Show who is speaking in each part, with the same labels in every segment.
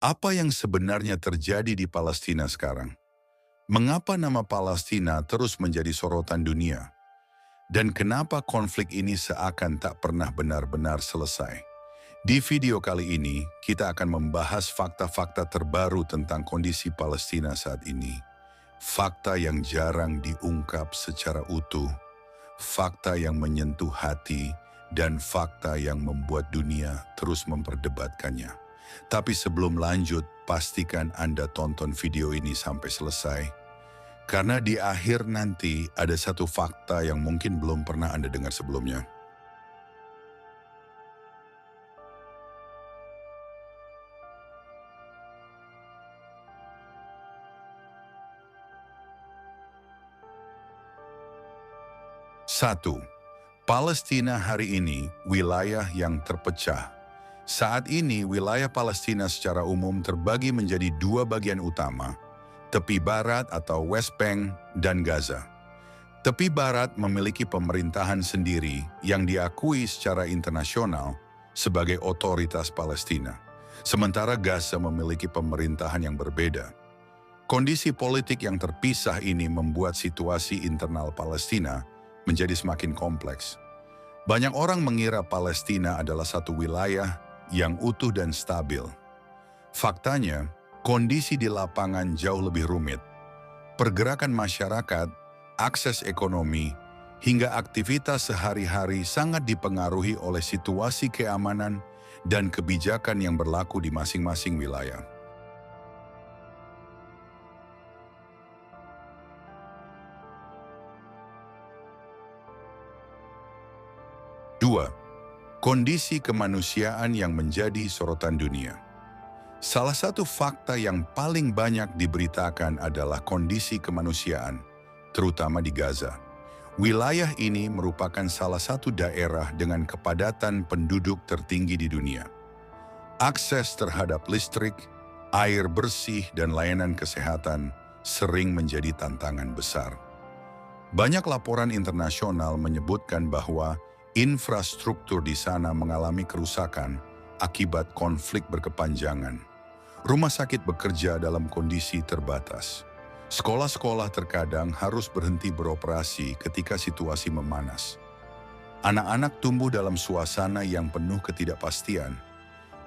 Speaker 1: Apa yang sebenarnya terjadi di Palestina sekarang? Mengapa nama Palestina terus menjadi sorotan dunia? Dan kenapa konflik ini seakan tak pernah benar-benar selesai? Di video kali ini, kita akan membahas fakta-fakta terbaru tentang kondisi Palestina saat ini. Fakta yang jarang diungkap secara utuh, fakta yang menyentuh hati, dan fakta yang membuat dunia terus memperdebatkannya. Tapi sebelum lanjut, pastikan Anda tonton video ini sampai selesai. Karena di akhir nanti ada satu fakta yang mungkin belum pernah Anda dengar sebelumnya. Satu, Palestina hari ini wilayah yang terpecah. Saat ini wilayah Palestina secara umum terbagi menjadi dua bagian utama, tepi barat atau West Bank dan Gaza. Tepi barat memiliki pemerintahan sendiri yang diakui secara internasional sebagai otoritas Palestina. Sementara Gaza memiliki pemerintahan yang berbeda. Kondisi politik yang terpisah ini membuat situasi internal Palestina menjadi semakin kompleks. Banyak orang mengira Palestina adalah satu wilayah yang utuh dan stabil. Faktanya, kondisi di lapangan jauh lebih rumit. Pergerakan masyarakat, akses ekonomi, hingga aktivitas sehari-hari sangat dipengaruhi oleh situasi keamanan dan kebijakan yang berlaku di masing-masing wilayah. Dua, kondisi kemanusiaan yang menjadi sorotan dunia. Salah satu fakta yang paling banyak diberitakan adalah kondisi kemanusiaan, terutama di Gaza. Wilayah ini merupakan salah satu daerah dengan kepadatan penduduk tertinggi di dunia. Akses terhadap listrik, air bersih, dan layanan kesehatan sering menjadi tantangan besar. Banyak laporan internasional menyebutkan bahwa infrastruktur di sana mengalami kerusakan akibat konflik berkepanjangan. Rumah sakit bekerja dalam kondisi terbatas. Sekolah-sekolah terkadang harus berhenti beroperasi ketika situasi memanas. Anak-anak tumbuh dalam suasana yang penuh ketidakpastian.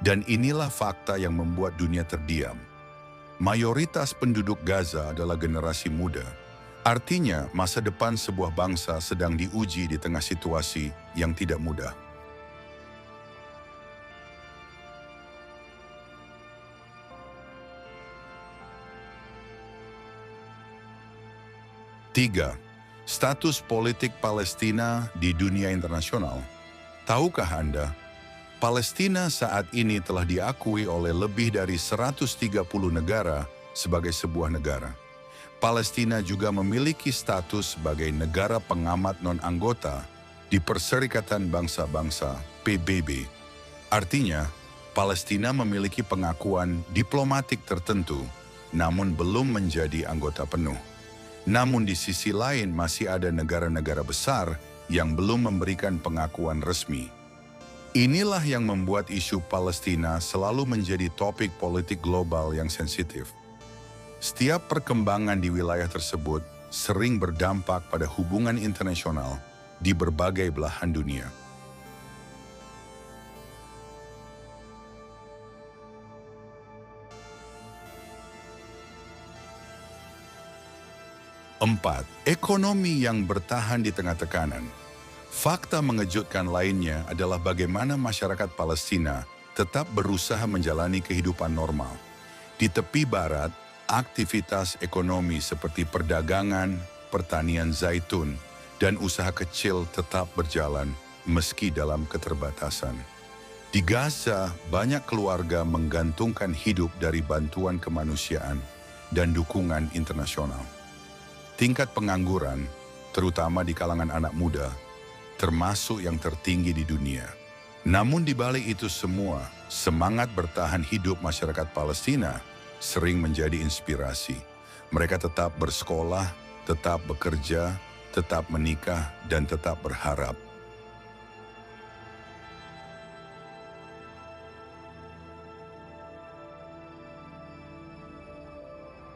Speaker 1: Dan inilah fakta yang membuat dunia terdiam. Mayoritas penduduk Gaza adalah generasi muda. Artinya, masa depan sebuah bangsa sedang diuji di tengah situasi yang tidak mudah. Tiga, status politik Palestina di dunia internasional. Tahukah Anda, Palestina saat ini telah diakui oleh lebih dari 130 negara sebagai sebuah negara. Palestina juga memiliki status sebagai negara pengamat non-anggota di Perserikatan Bangsa-Bangsa (PBB). Artinya, Palestina memiliki pengakuan diplomatik tertentu, namun belum menjadi anggota penuh. Namun di sisi lain masih ada negara-negara besar yang belum memberikan pengakuan resmi. Inilah yang membuat isu Palestina selalu menjadi topik politik global yang sensitif. Setiap perkembangan di wilayah tersebut sering berdampak pada hubungan internasional di berbagai belahan dunia. Empat, ekonomi yang bertahan di tengah tekanan. Fakta mengejutkan lainnya adalah bagaimana masyarakat Palestina tetap berusaha menjalani kehidupan normal. Di tepi barat, aktivitas ekonomi seperti perdagangan, pertanian zaitun, dan usaha kecil tetap berjalan meski dalam keterbatasan. Di Gaza, banyak keluarga menggantungkan hidup dari bantuan kemanusiaan dan dukungan internasional. Tingkat pengangguran, terutama di kalangan anak muda, termasuk yang tertinggi di dunia. Namun di balik itu semua, semangat bertahan hidup masyarakat Palestina sering menjadi inspirasi. Mereka tetap bersekolah, tetap bekerja, tetap menikah, dan tetap berharap.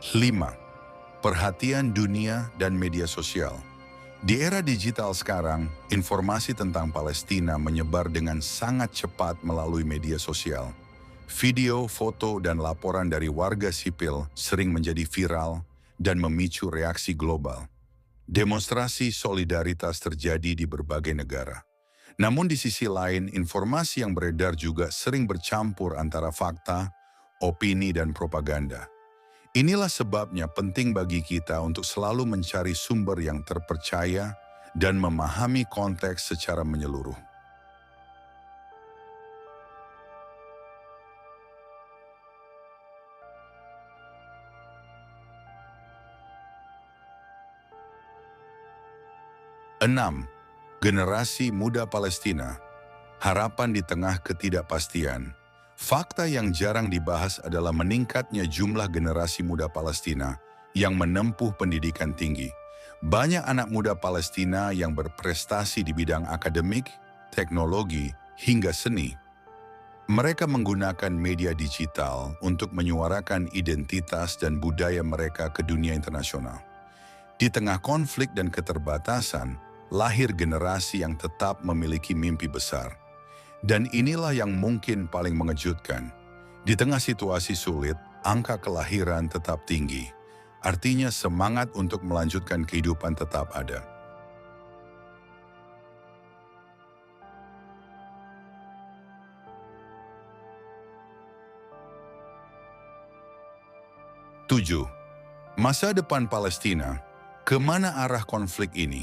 Speaker 1: 5. Perhatian dunia dan media sosial. Di era digital sekarang, informasi tentang Palestina menyebar dengan sangat cepat melalui media sosial. Video, foto, dan laporan dari warga sipil sering menjadi viral dan memicu reaksi global. Demonstrasi solidaritas terjadi di berbagai negara. Namun di sisi lain, informasi yang beredar juga sering bercampur antara fakta, opini, dan propaganda. Inilah sebabnya penting bagi kita untuk selalu mencari sumber yang terpercaya dan memahami konteks secara menyeluruh. Enam, generasi muda Palestina. Harapan di tengah ketidakpastian. Fakta yang jarang dibahas adalah meningkatnya jumlah generasi muda Palestina yang menempuh pendidikan tinggi. Banyak anak muda Palestina yang berprestasi di bidang akademik, teknologi, hingga seni. Mereka menggunakan media digital untuk menyuarakan identitas dan budaya mereka ke dunia internasional. Di tengah konflik dan keterbatasan, lahir generasi yang tetap memiliki mimpi besar. Dan inilah yang mungkin paling mengejutkan. Di tengah situasi sulit, angka kelahiran tetap tinggi. Artinya semangat untuk melanjutkan kehidupan tetap ada. Tujuh, masa depan Palestina. Kemana arah konflik ini?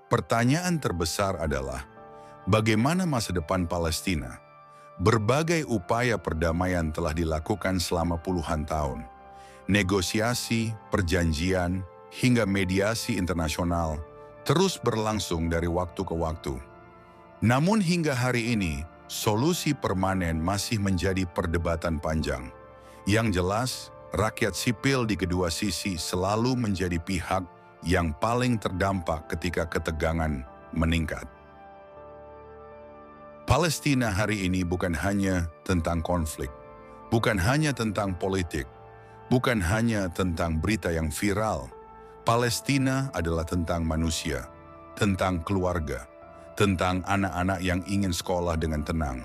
Speaker 1: Pertanyaan terbesar adalah, bagaimana masa depan Palestina? Berbagai upaya perdamaian telah dilakukan selama puluhan tahun. Negosiasi, perjanjian, hingga mediasi internasional terus berlangsung dari waktu ke waktu. Namun hingga hari ini, solusi permanen masih menjadi perdebatan panjang. Yang jelas, rakyat sipil di kedua sisi selalu menjadi pihak yang paling terdampak ketika ketegangan meningkat. Palestina hari ini bukan hanya tentang konflik, bukan hanya tentang politik, bukan hanya tentang berita yang viral. Palestina adalah tentang manusia, tentang keluarga, tentang anak-anak yang ingin sekolah dengan tenang,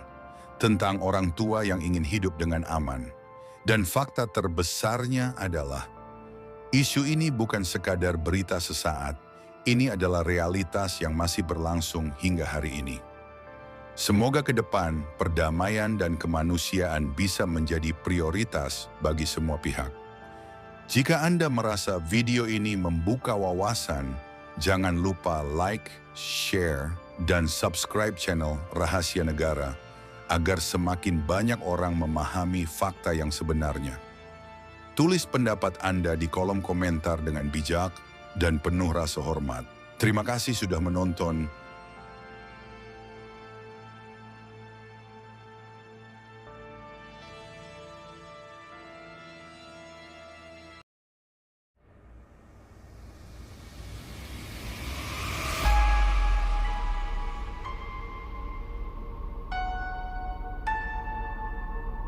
Speaker 1: tentang orang tua yang ingin hidup dengan aman. Dan fakta terbesarnya adalah, isu ini bukan sekadar berita sesaat, ini adalah realitas yang masih berlangsung hingga hari ini. Semoga ke depan perdamaian dan kemanusiaan bisa menjadi prioritas bagi semua pihak. Jika Anda merasa video ini membuka wawasan, jangan lupa like, share, dan subscribe channel Rahasia Negara agar semakin banyak orang memahami fakta yang sebenarnya. Tulis pendapat Anda di kolom komentar dengan bijak dan penuh rasa hormat. Terima kasih sudah menonton.